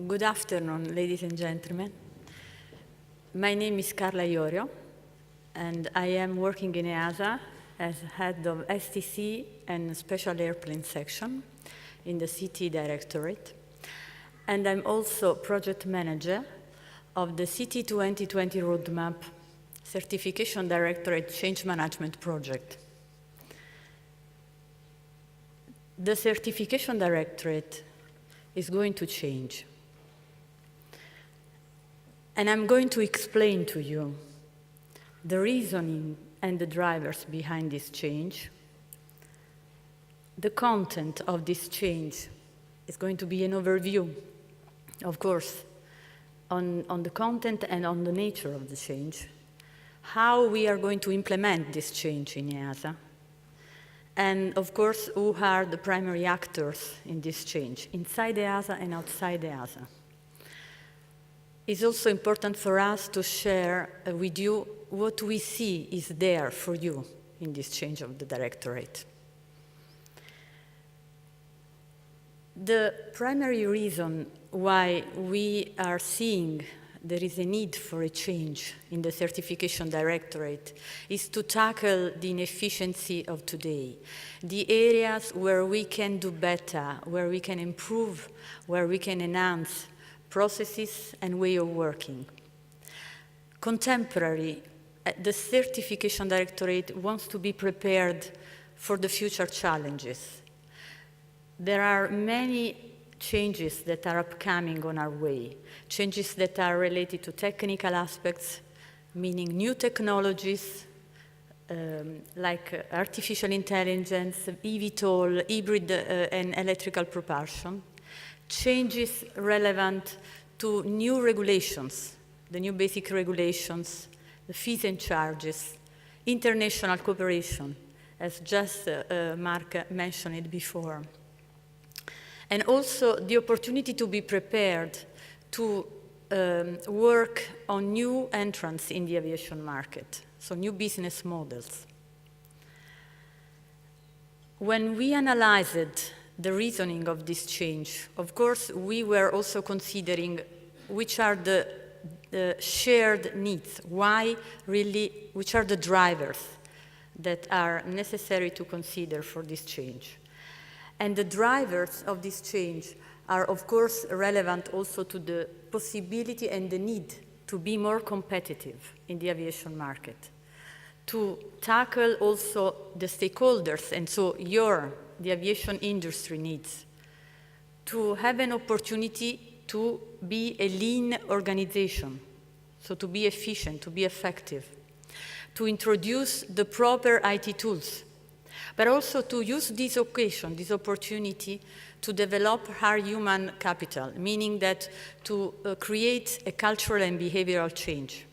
Good afternoon, ladies and gentlemen. My name is Carla Iorio, and I am working in EASA as head of STC and Special Airplane Section in the CT Directorate. And I'm also project manager of the CT 2020 Roadmap Certification Directorate Change Management Project. The Certification Directorate is going to change. And I'm going to explain to you the reasoning and the drivers behind this change. The content of this change is going to be an overview, of course, on the content and on the nature of the change, how we are going to implement this change in EASA, and of course, who are the primary actors in this change, inside EASA and outside EASA. It's also important for us to share with you what we see is there for you in this change of the directorate. The primary reason why we are seeing there is a need for a change in the certification directorate is to tackle the inefficiency of today, the areas where we can do better, where we can improve, where we can enhance processes and way of working. Contemporary, the Certification Directorate wants to be prepared for the future challenges. There are many changes that are upcoming on our way, changes that are related to technical aspects, meaning new technologies like artificial intelligence, eVTOL, hybrid and electrical propulsion, changes relevant to new regulations, the new basic regulations, the fees and charges, international cooperation, as just Mark mentioned it before. And also the opportunity to be prepared to work on new entrants in the aviation market, so new business models. When we analyzed the reasoning of this change, of course, we were also considering which are the shared needs, which are the drivers that are necessary to consider for this change. And the drivers of this change are, of course, relevant also to the possibility and the need to be more competitive in the aviation market, to tackle also the stakeholders, and so the aviation industry needs, to have an opportunity to be a lean organization, so to be efficient, to be effective, to introduce the proper IT tools, but also to use this occasion, this opportunity to develop our human capital, meaning that to create a cultural and behavioral change.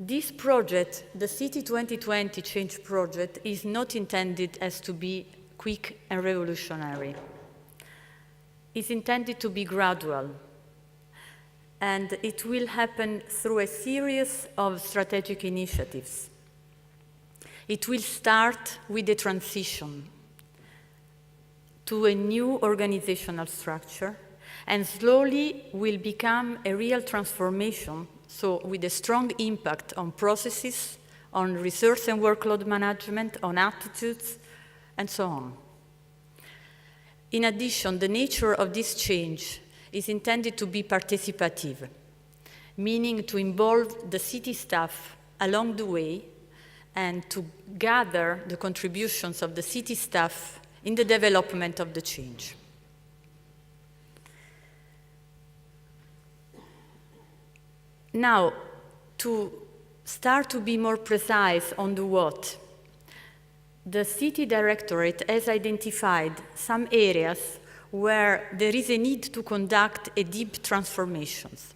This project, the CT 2020 Change Project, is not intended as to be quick and revolutionary. It's intended to be gradual, and it will happen through a series of strategic initiatives. It will start with a transition to a new organizational structure, and slowly will become a real transformation, so with a strong impact on processes, on resource and workload management, on attitudes, and so on. In addition, the nature of this change is intended to be participative, meaning to involve the city staff along the way and to gather the contributions of the city staff in the development of the change. Now, to start to be more precise on the what, the City Directorate has identified some areas where there is a need to conduct a deep transformations.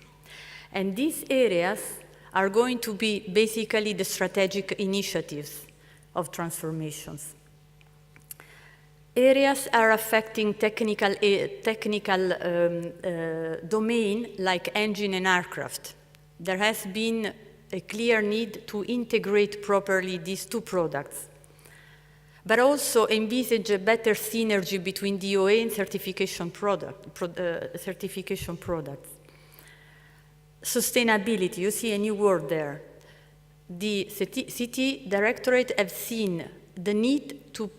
And these areas are going to be basically the strategic initiatives of transformations. Areas are affecting technical domain like engine and aircraft. There has been a clear need to integrate properly these two products. but also envisage a better synergy between DOA and certification products. Sustainability, you see a new word there. The CT Directorate have seen the need to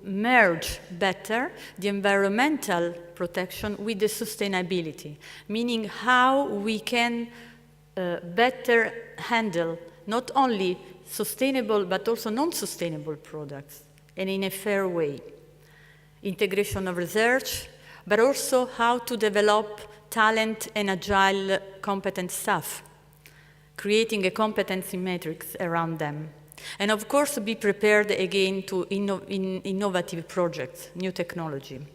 merge better the environmental protection with the sustainability, meaning how we can better handle not only sustainable but also non-sustainable products, and in a fair way. Integration of research, but also how to develop talent and agile competent staff, creating a competency matrix around them. And of course, be prepared again to innovative projects, new technology.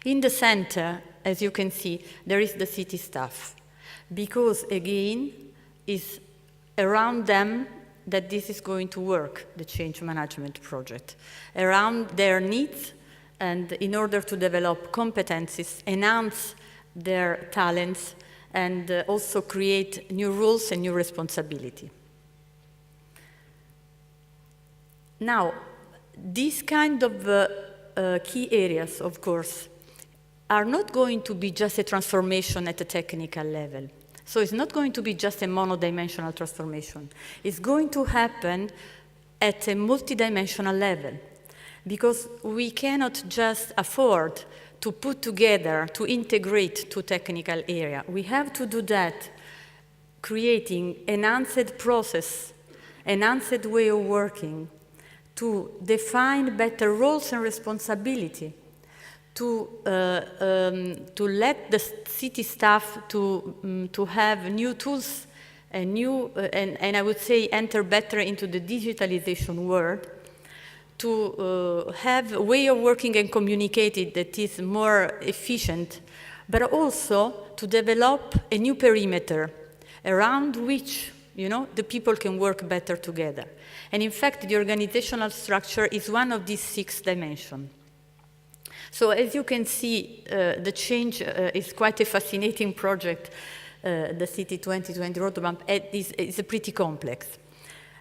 In the center, as you can see, there is the city staff, because again, it's around them that this is going to work, the change management project, around their needs, and in order to develop competencies, enhance their talents, and also create new rules and new responsibility. Now, these kind of key areas, of course, are not going to be just a transformation at a technical level. So it's not going to be just a monodimensional transformation. It's going to happen at a multidimensional level, because we cannot just afford to put together, to integrate two technical areas. We have to do that, creating enhanced process, enhanced way of working, to define better roles and responsibility, to let the city staff to have new tools and and I would say enter better into the digitalization world, to have a way of working and communicating that is more efficient, but also to develop a new perimeter around which the people can work better together. And in fact, the organizational structure is one of these 6 dimensions. So as you can see, the change is quite a fascinating project. The City 2020 roadmap is pretty complex.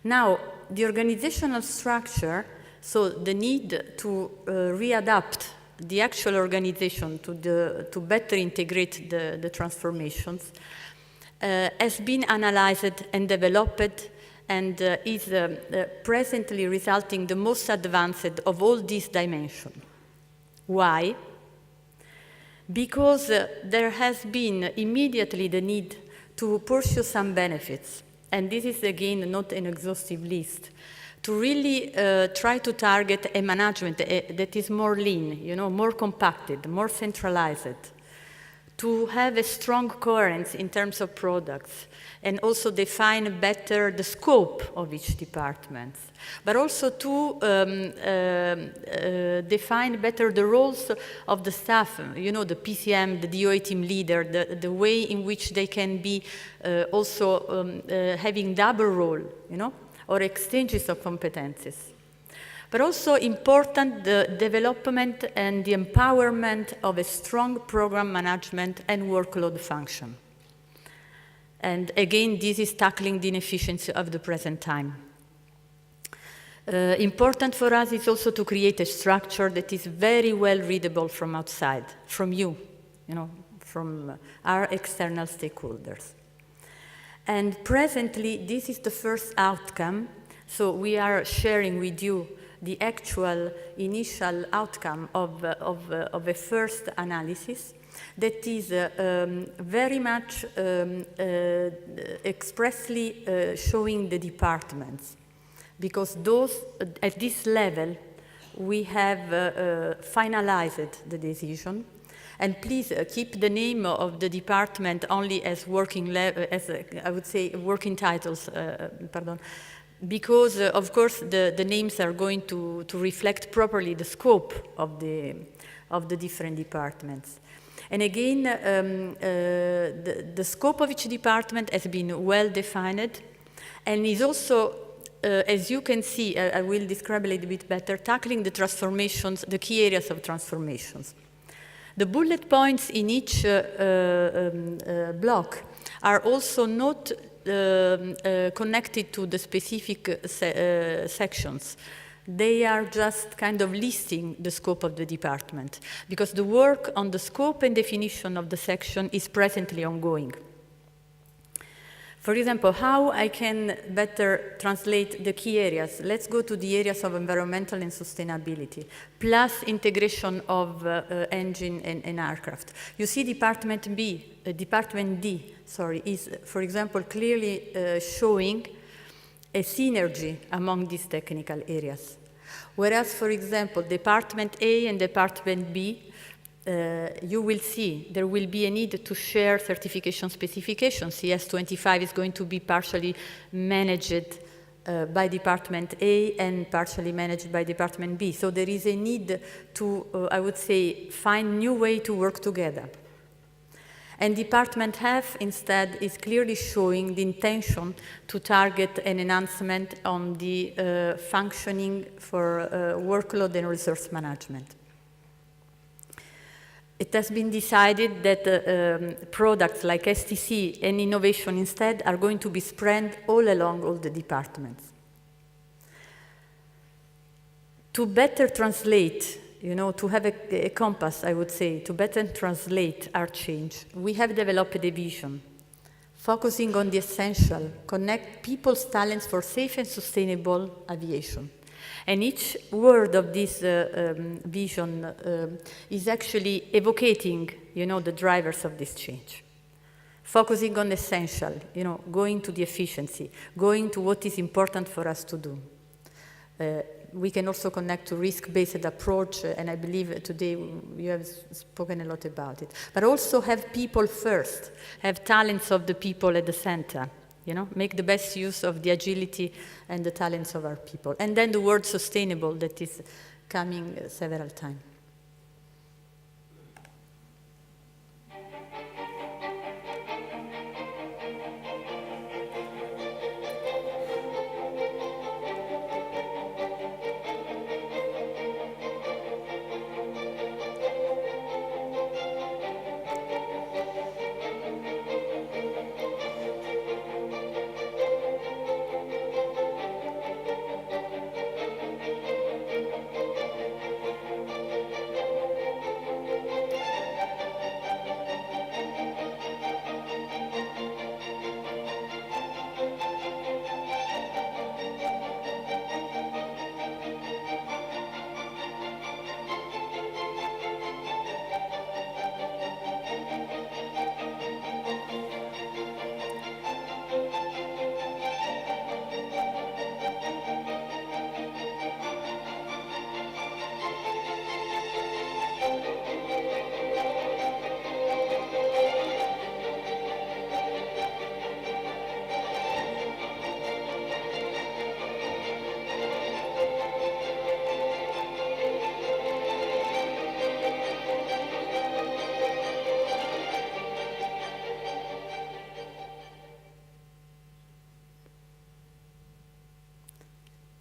Now, the organizational structure, so the need to readapt the actual organization to better integrate the transformations, has been analyzed and developed, and is presently resulting the most advanced of all these dimensions. Why? Because there has been immediately the need to pursue some benefits, and this is again not an exhaustive list, to really try to target a management that is more lean, more compacted, more centralized, to have a strong coherence in terms of products, and also define better the scope of each department, but also to define better the roles of the staff, the PCM, the DOA team leader, the way in which they can be also having double role, or exchanges of competencies. But also important, the development and the empowerment of a strong program management and workload function. And again, this is tackling the inefficiency of the present time. Important for us is also to create a structure that is very well readable from outside, from you, from our external stakeholders. And presently, this is the first outcome. So we are sharing with you the actual initial outcome of a first analysis that is very much expressly showing the departments, because those at this level we have finalized the decision. And please keep the name of the department only as working titles, because of course the names are going to reflect properly the scope of the different departments. And again, the scope of each department has been well defined, and is also, as you can see, I will describe a little bit better, tackling the transformations, the key areas of transformations. The bullet points in each block are also not connected to the specific sections. They are just kind of listing the scope of the department, because the work on the scope and definition of the section is presently ongoing. For example, how I can better translate the key areas. Let's go to the areas of environmental and sustainability, plus integration of engine and aircraft. You see Department D, is, for example, clearly showing a synergy among these technical areas. Whereas, for example, Department A and Department B, you will see there will be a need to share certification specifications. CS25 is going to be partially managed by Department A and partially managed by Department B. So there is a need to, I would say, find new way to work together. And Department F, instead, is clearly showing the intention to target an enhancement on the functioning for workload and resource management. It has been decided that products like STC and innovation instead are going to be spread all along all the departments. To better translate, to have a compass, I would say, to better translate our change, we have developed a vision, focusing on the essential, connect people's talents for safe and sustainable aviation. And each word of this vision is actually evocating, the drivers of this change. Focusing on essential, going to the efficiency, going to what is important for us to do. We can also connect to risk-based approach, and I believe today you have spoken a lot about it. But also have people first, have talents of the people at the center. Make the best use of the agility and the talents of our people. And then the word sustainable that is coming several times.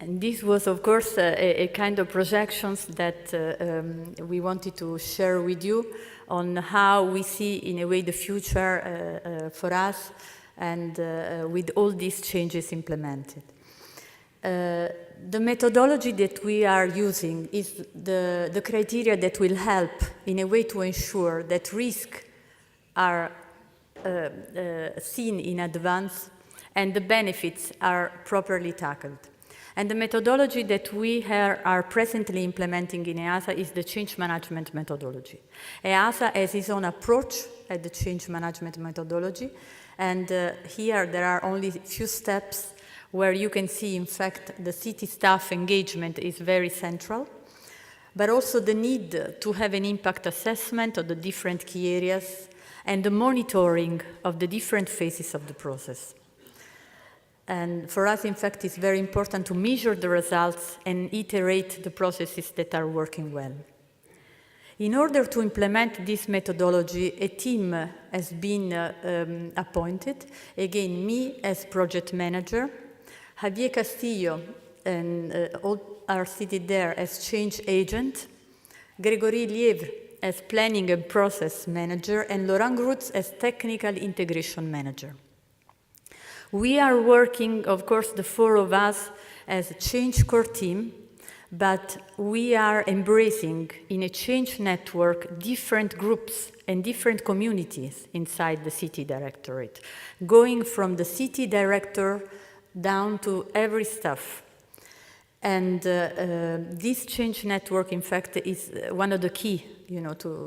And this was, of course, a kind of projections that we wanted to share with you on how we see, in a way, the future for us and with all these changes implemented. The methodology that we are using is the criteria that will help, in a way, to ensure that risks are seen in advance and the benefits are properly tackled. And the methodology that we are presently implementing in EASA is the change management methodology. EASA has its own approach at the change management methodology, and here there are only a few steps where you can see, in fact, the city staff engagement is very central, but also the need to have an impact assessment of the different key areas and the monitoring of the different phases of the process. And for us, in fact, it's very important to measure the results and iterate the processes that are working well. In order to implement this methodology, a team has been appointed. Again, me as project manager, Javier Castillo and all are seated there as change agent, Grégory Lièvre as planning and process manager, and Laurent Grutz as technical integration manager. We are working, of course, the four of us as a change core team, but we are embracing in a change network different groups and different communities inside the city directorate, going from the city director down to every staff. And this change network, in fact, is one of the key,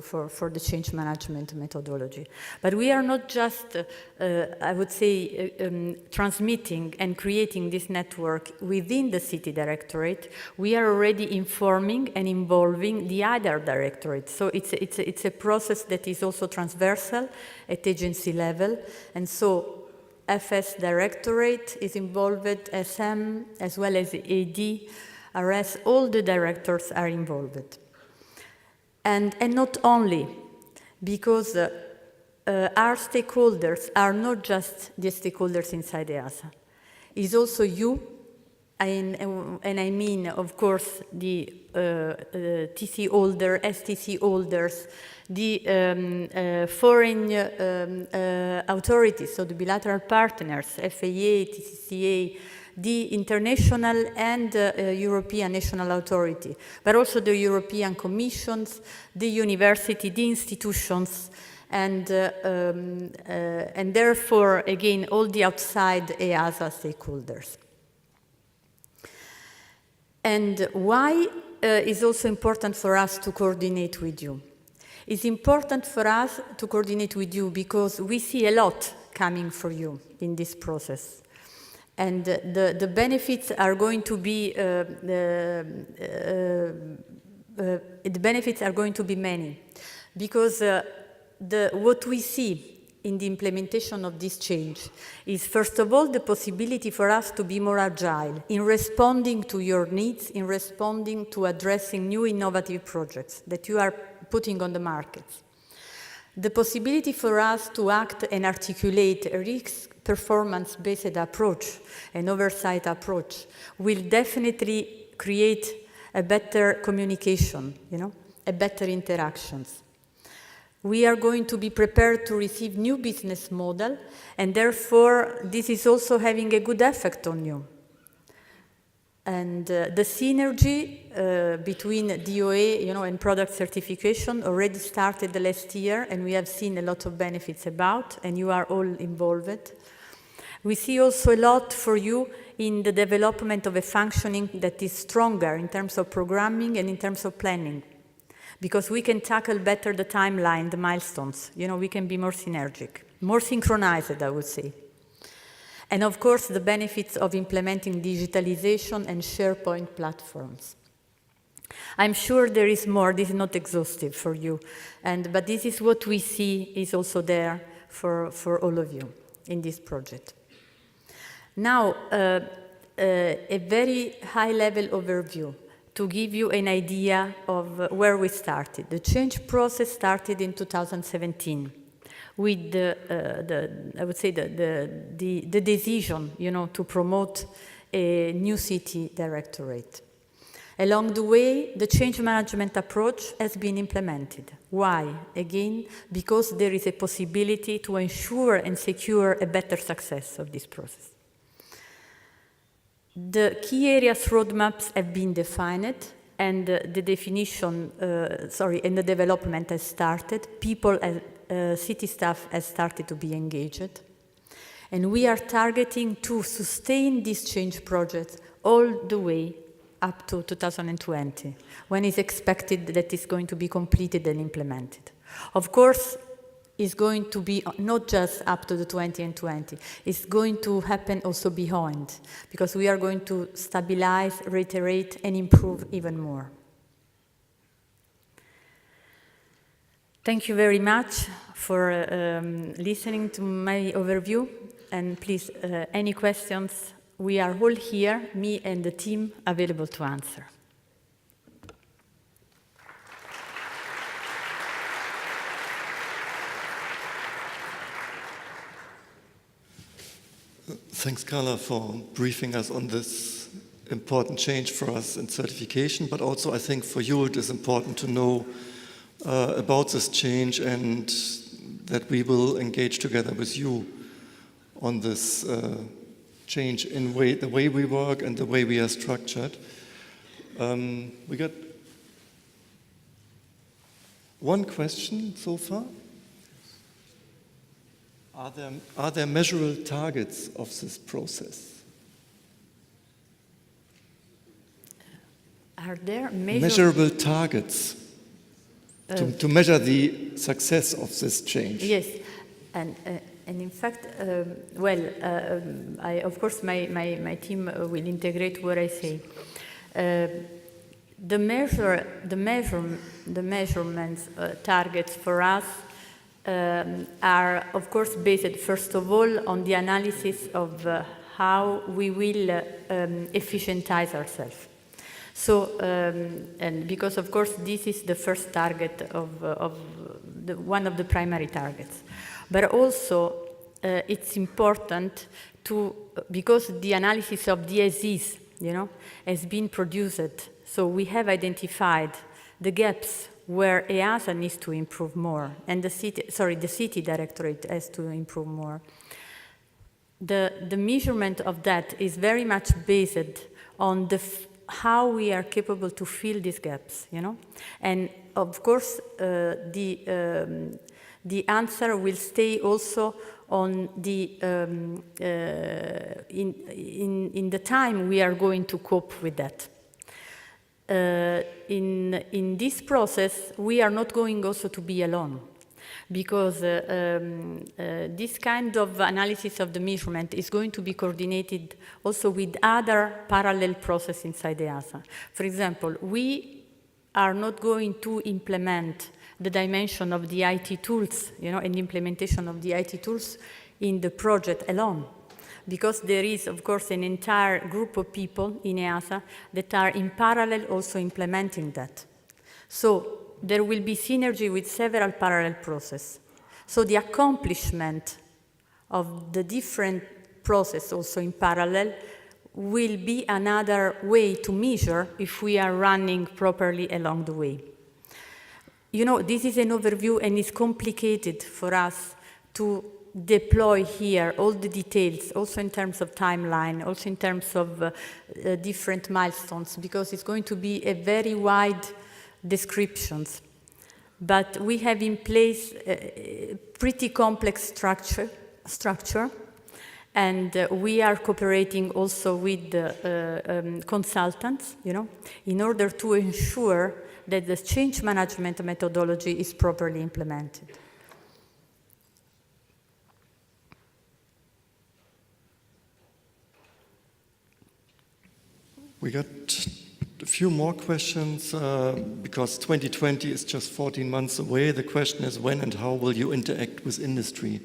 for the change management methodology. But we are not just, I would say, transmitting and creating this network within the city directorate. We are already informing and involving the other directorates. So it's a process that is also transversal at agency level. And so FS Directorate is involved, SM, as well as AD, RS, all the directors are involved. And not only, because our stakeholders are not just the stakeholders inside EASA. It's also you, and I mean, of course, the TC holder, STC holders, the foreign authorities, so the bilateral partners, FAA, TCCA, the international and European national authority, but also the European commissions, the university, the institutions, and therefore, again, all the outside EASA stakeholders. And why is also important for us to coordinate with you? It's important for us to coordinate with you because we see a lot coming for you in this process. And the benefits are going to be the benefits are going to be many, because what we see in the implementation of this change is, first of all, the possibility for us to be more agile in responding to your needs, in responding to addressing new innovative projects that you are putting on the market. The possibility for us to act and articulate a risk performance-based approach, an oversight approach, will definitely create a better communication, a better interactions. We are going to be prepared to receive new business model, and therefore this is also having a good effect on you. And the synergy between DOA, and product certification already started last year, and we have seen a lot of benefits about, and you are all involved. We see also a lot for you in the development of a functioning that is stronger in terms of programming and in terms of planning, because we can tackle better the timeline, the milestones. We can be more synergic, more synchronized, I would say. And of course, the benefits of implementing digitalization and SharePoint platforms. I'm sure there is more. This is not exhaustive for you, but this is what we see is also there for all of you in this project. Now, a very high-level overview to give you an idea of where we started. The change process started in 2017 with I would say the decision, to promote a new city directorate. Along the way, the change management approach has been implemented. Why? Again, because there is a possibility to ensure and secure a better success of this process. The key areas roadmaps have been defined, and the definition, and the development has started. People, city staff has started to be engaged. And we are targeting to sustain this change project all the way up to 2020, when it's expected that it's going to be completed and implemented. Of course, it's going to be not just up to the 2020, it's going to happen also beyond, because we are going to stabilize, reiterate, and improve even more. Thank you very much for listening to my overview, and please, any questions, we are all here, me and the team, available to answer. Thanks, Carla, for briefing us on this important change for us in certification, but also I think for you it is important to know about this change and that we will engage together with you on this change in the way we work and the way we are structured. We got one question so far. Are there measurable targets of this process? Are there Measurable targets to measure the success of this change? Yes, and in fact, of course, my team will integrate what I say. The measurements targets for us are, of course, based first of all on the analysis of how we will efficientize ourselves. So, and because of course this is the first target of one of the primary targets, but also it's important to, because the analysis of the as-is, has been produced. So we have identified the gaps where EASA needs to improve more, and the city directorate has to improve more. The measurement of that is very much based on how we are capable to fill these gaps, And of course, the answer will stay also on the in the time we are going to cope with that. In this process, we are not going also to be alone, because this kind of analysis of the measurement is going to be coordinated also with other parallel processes inside EASA. For example, we are not going to implement the dimension of the IT tools, and the implementation of the IT tools in the project alone, because there is, of course, an entire group of people in EASA that are in parallel also implementing that. So there will be synergy with several parallel processes. So the accomplishment of the different processes also in parallel will be another way to measure if we are running properly along the way. This is an overview, and it's complicated for us to deploy here all the details, also in terms of timeline, also in terms of different milestones, because it's going to be a very wide descriptions. But we have in place a pretty complex structure, and we are cooperating also with the consultants, in order to ensure that the change management methodology is properly implemented. We got a few more questions, because 2020 is just 14 months away. The question is, when and how will you interact with industry?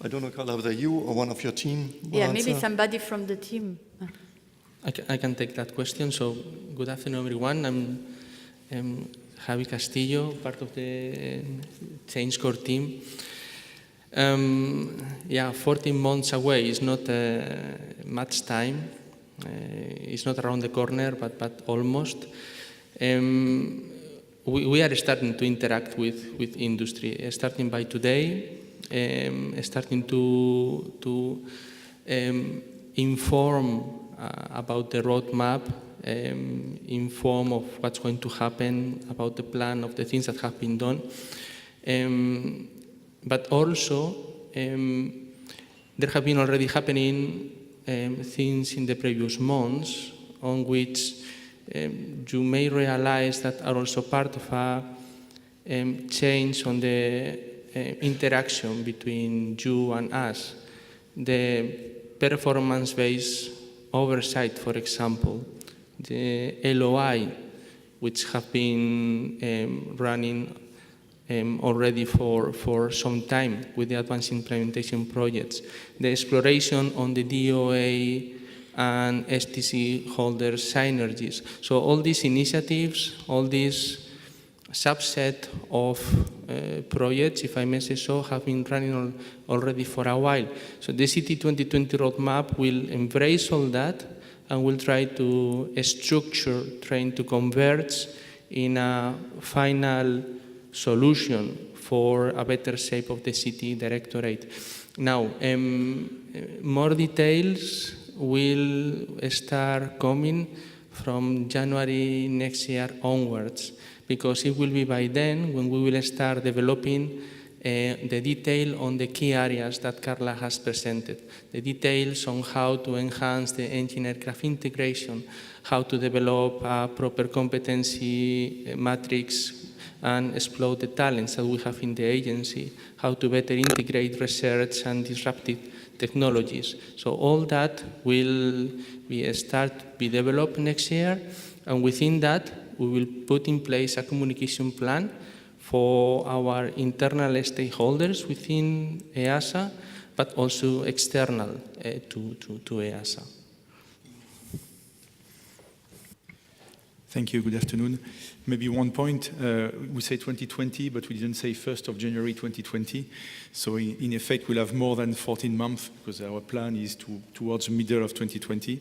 I don't know, Carla, whether you or one of your team will answer. Maybe somebody from the team. I can take that question. So, good afternoon, everyone. I'm Javi Castillo, part of the Change Core team. 14 months away is not much time. It's not around the corner, but almost. We are starting to interact with industry, starting by today, starting to inform about the roadmap, inform of what's going to happen, about the plan of the things that have been done. But also, there have been already happening things in the previous months on which you may realize that are also part of a change on the interaction between you and us. The performance-based oversight, for example, the LOI, which have been running already for some time with the advanced implementation projects, the exploration on the DOA and STC holder synergies. So all these initiatives, all these subset of projects, if I may say so, have been running already for a while. So the City 2020 roadmap will embrace all that and will try to structure, trying to converge in a final solution for a better shape of the city directorate. Now, more details will start coming from January next year onwards, because it will be by then when we will start developing the detail on the key areas that Carla has presented, the details on how to enhance the engine aircraft integration, how to develop a proper competency matrix and explore the talents that we have in the agency, how to better integrate research and disruptive technologies. So all that will be developed next year, and within that we will put in place a communication plan for our internal stakeholders within EASA, but also external to EASA. Thank you. Good afternoon. Maybe one point, we say 2020, but we didn't say 1st of January 2020. So in effect, we'll have more than 14 months because our plan is towards the middle of 2020.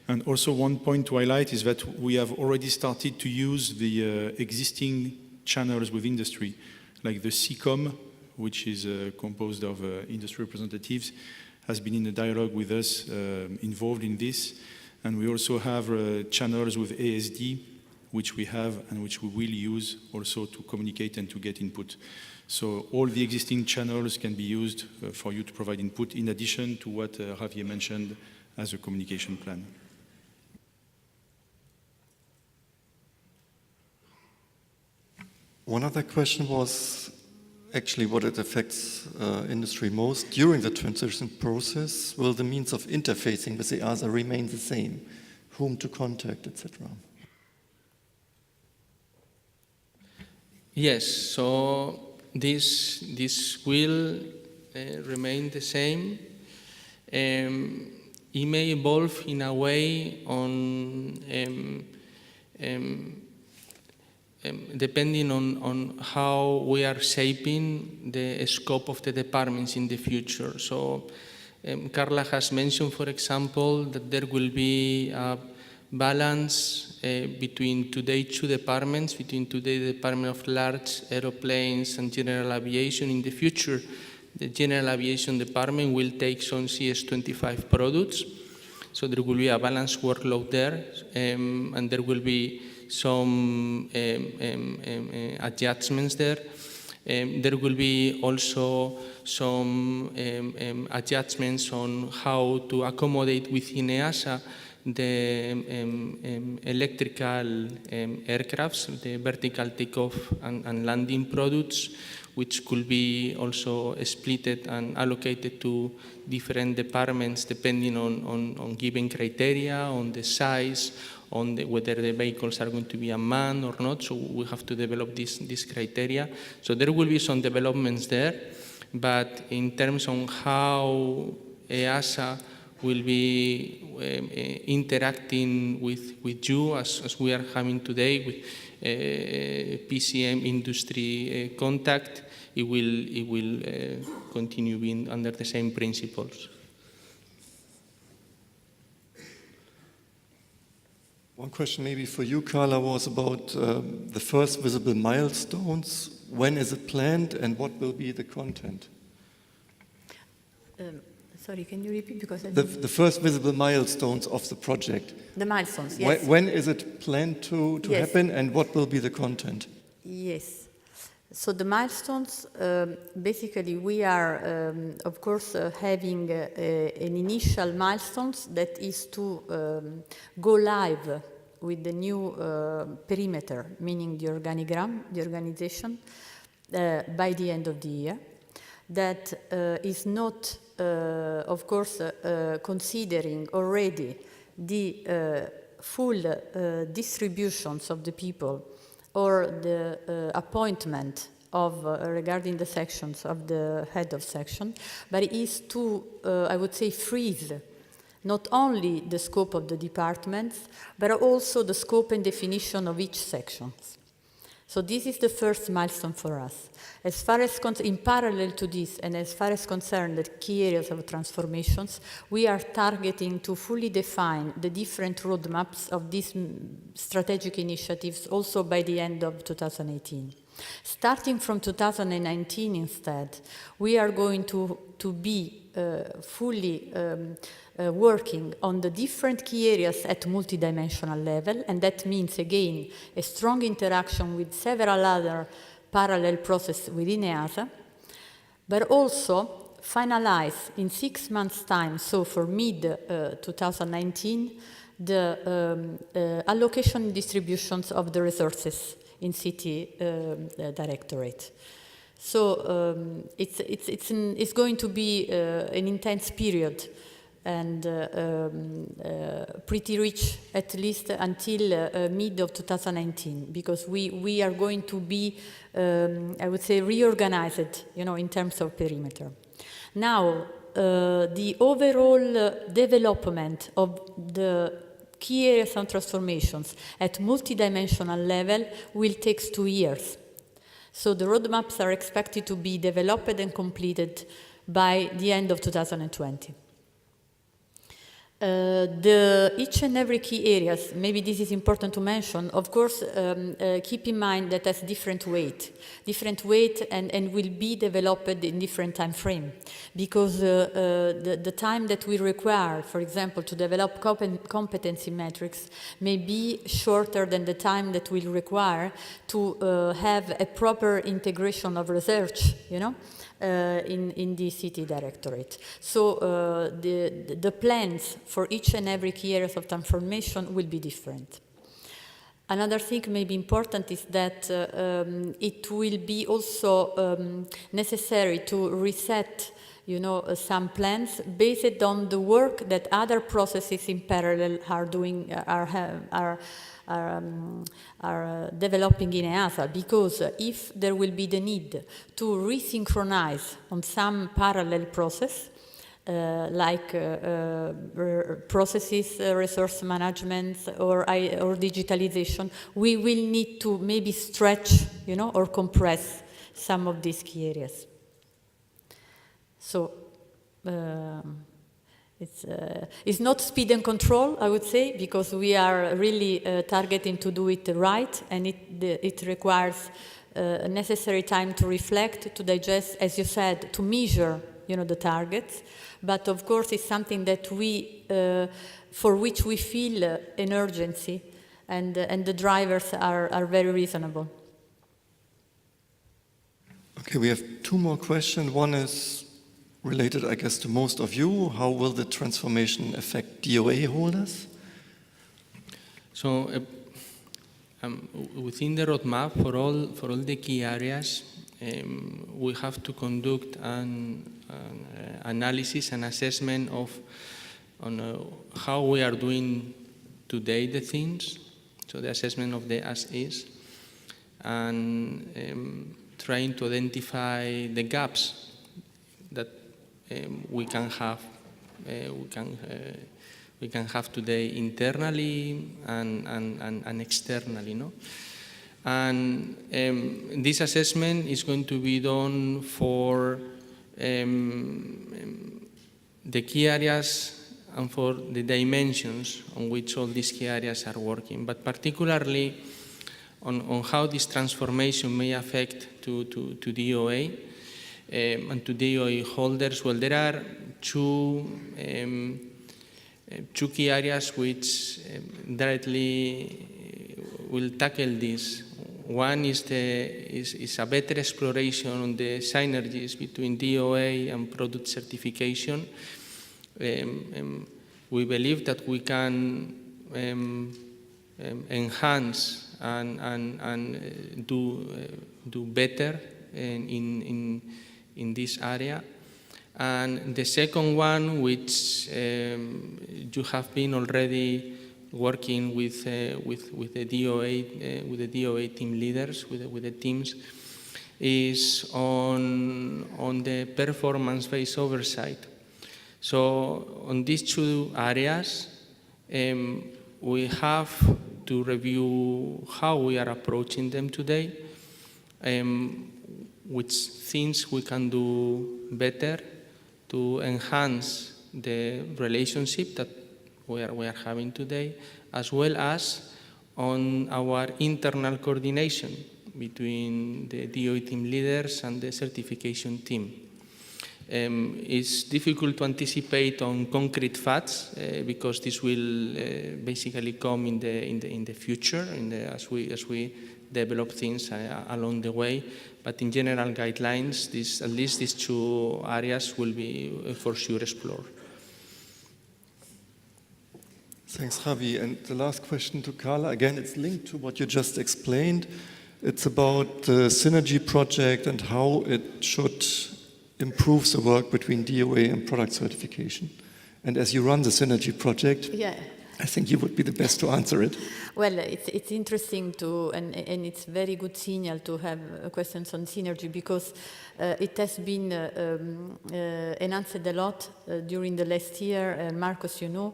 And also one point to highlight is that we have already started to use the existing channels with industry, like the CCOM, which is composed of industry representatives, has been in a dialogue with us, involved in this. And we also have channels with ASD, which we have and which we will use also to communicate and to get input. So all the existing channels can be used for you to provide input in addition to what Javier mentioned as a communication plan. One other question was actually what it affects industry most. During the transition process, will the means of interfacing with EASA remain the same? Whom to contact, etc.? Yes, so this will remain the same. It may evolve in a way on depending on how we are shaping the scope of the departments in the future. So Carla has mentioned, for example, that there will be a balance between today two departments, between today the Department of Large Aeroplanes and General Aviation. In the future, the General Aviation Department will take some CS25 products. So there will be a balanced workload there, and there will be some adjustments there. There will be also some adjustments on how to accommodate within EASA the electrical aircrafts, the vertical takeoff and landing products, which could be also splitted and allocated to different departments depending on given criteria, on the size, on whether the vehicles are going to be unmanned or not. So we have to develop this criteria. So there will be some developments there, but in terms of how EASA will be interacting with you as we are having today with PCM industry contact, it will continue being under the same principles. One question maybe for you, Carla, was about the first visible milestones. When is it planned and what will be the content? Sorry, can you repeat? Because The first visible milestones of the project. the milestones, yes. When is it planned to Yes. happen and what will be the content? Yes. So the milestones, basically we are, of course, having an initial milestones that is to go live with the new perimeter, meaning the organigram, the organization, by the end of the year. That is not, of course, considering already the full distributions of the people or the appointment of regarding the sections of the head of section, but it is to, I would say, freeze not only the scope of the departments, but also the scope and definition of each section. So this is the first milestone for us. As far as in parallel to this, and as far as concerned the key areas of transformations, we are targeting to fully define the different roadmaps of these strategic initiatives also by the end of 2018. Starting from 2019 instead, we are going to be fully working on the different key areas at multidimensional level, and that means, again, a strong interaction with several other parallel processes within EASA, but also finalize in 6 months' time, so for mid-2019, the allocation and distributions of the resources in city directorate. So it's going to be an intense period and pretty rich, at least until mid of 2019, because we are going to be, I would say, reorganized, in terms of perimeter. Now, the overall development of the key areas and transformations at multidimensional level will take 2 years. So the roadmaps are expected to be developed and completed by the end of 2020. Each and every key areas, maybe this is important to mention, of course, keep in mind that has different weight and will be developed in different time frame, because the time that we require, for example, to develop competency metrics may be shorter than the time that we'll require to have a proper integration of research, in the city directorate. So the plans for each and every key areas of transformation will be different. Another thing maybe important is that it will be also necessary to reset some plans based on the work that other processes in parallel are doing, are developing in EASA, because if there will be the need to resynchronize on some parallel process, like processes, resource management, or digitalization, we will need to maybe stretch, or compress some of these key areas. So it's not speed and control, I would say, because we are really targeting to do it right, and it requires a necessary time to reflect, to digest, as you said, to measure, the targets. But of course, it's something that for which we feel an urgency, and the drivers are very reasonable. Okay, we have 2 more questions. One is related, I guess, to most of you. How will the transformation affect DOA holders? So within the roadmap for all the key areas, we have to conduct an analysis and assessment on how we are doing today the things, so the assessment of the as is, and trying to identify the gaps that we can have today internally and externally, And this assessment is going to be done for the key areas and for the dimensions on which all these key areas are working, but particularly on how this transformation may affect to DOA and to DOA holders. Well, there are two key areas which directly will tackle this. One is a better exploration on the synergies between DOA and product certification. We believe that we can enhance and do better in this area. And the second one, which you have been already working with the DOA team leaders, with the teams, is on the performance-based oversight. So on these 2 areas, we have to review how we are approaching them today, which things we can do better to enhance the relationship that we are having today, as well as on our internal coordination between the DOA team leaders and the certification team. It's difficult to anticipate on concrete facts because this will basically come in the future as we develop things along the way. But in general guidelines, at least these two areas will be for sure explored. Thanks, Javi. And the last question to Carla, again, it's linked to what you just explained. It's about the Synergy project and how it should improve the work between DOA and product certification. And as you run the Synergy project, Yeah. I think you would be the best to answer it. Well, it's interesting to, and it's very good signal to have questions on synergy because it has been enhanced a lot during the last year. And Marcos, you know,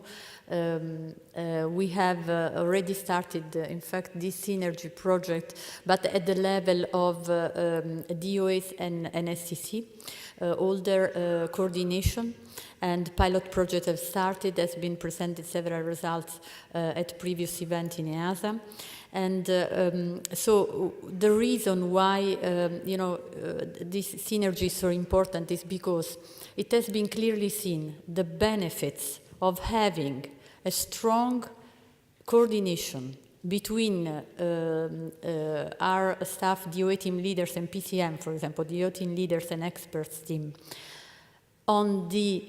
we have already started, in fact, this synergy project, but at the level of DOAs and STC, all their coordination. And pilot projects have started, has been presented several results at previous event in EASA. And so the reason why, this synergy is so important is because it has been clearly seen the benefits of having a strong coordination between our staff, DOA team leaders and PCM, for example, DOA team leaders and experts team, on the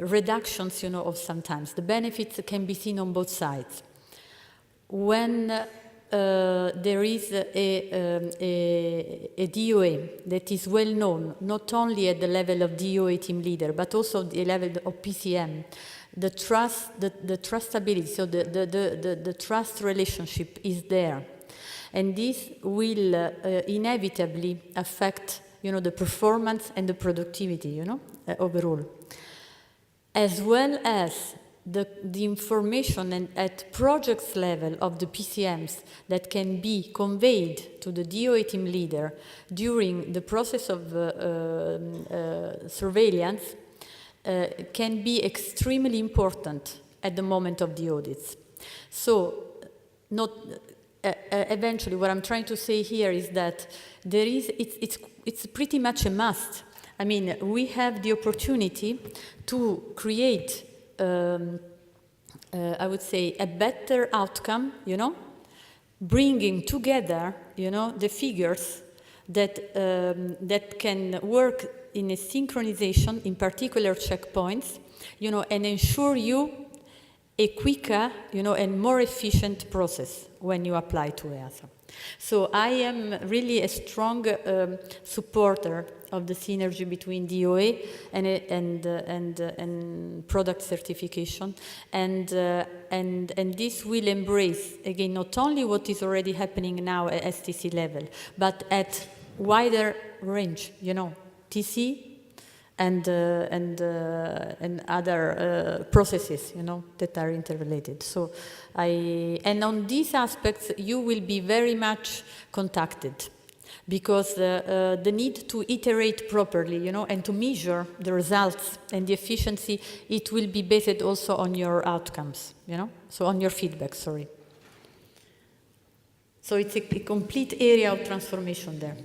reductions, of sometimes. The benefits can be seen on both sides. When there is a DOA that is well known, not only at the level of DOA team leader, but also at the level of PCM, the trust, the trustability, so the trust relationship is there. And this will inevitably affect the performance and the productivity, overall. As well as the information and at projects level of the PCMs that can be conveyed to the DOA team leader during the process of surveillance can be extremely important at the moment of the audits. So, eventually, what I'm trying to say here is that it's pretty much a must. I mean, we have the opportunity to create, I would say, a better outcome, bringing together, the figures that can work in a synchronization, in particular checkpoints, and ensure you a quicker, and more efficient process when you apply to EASA. So I am really a strong supporter of the synergy between DOA and product certification, and this will embrace again not only what is already happening now at STC level, but at wider range, TC. And other processes, that are interrelated. So, and on these aspects, you will be very much contacted, because the need to iterate properly, and to measure the results and the efficiency, it will be based also on your outcomes, so on your feedback. Sorry. So it's a complete area of transformation there.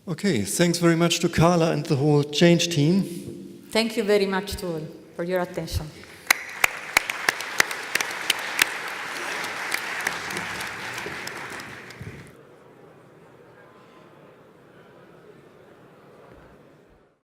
Okay, thanks very much to Carla and the whole change team. Thank you very much to all for your attention.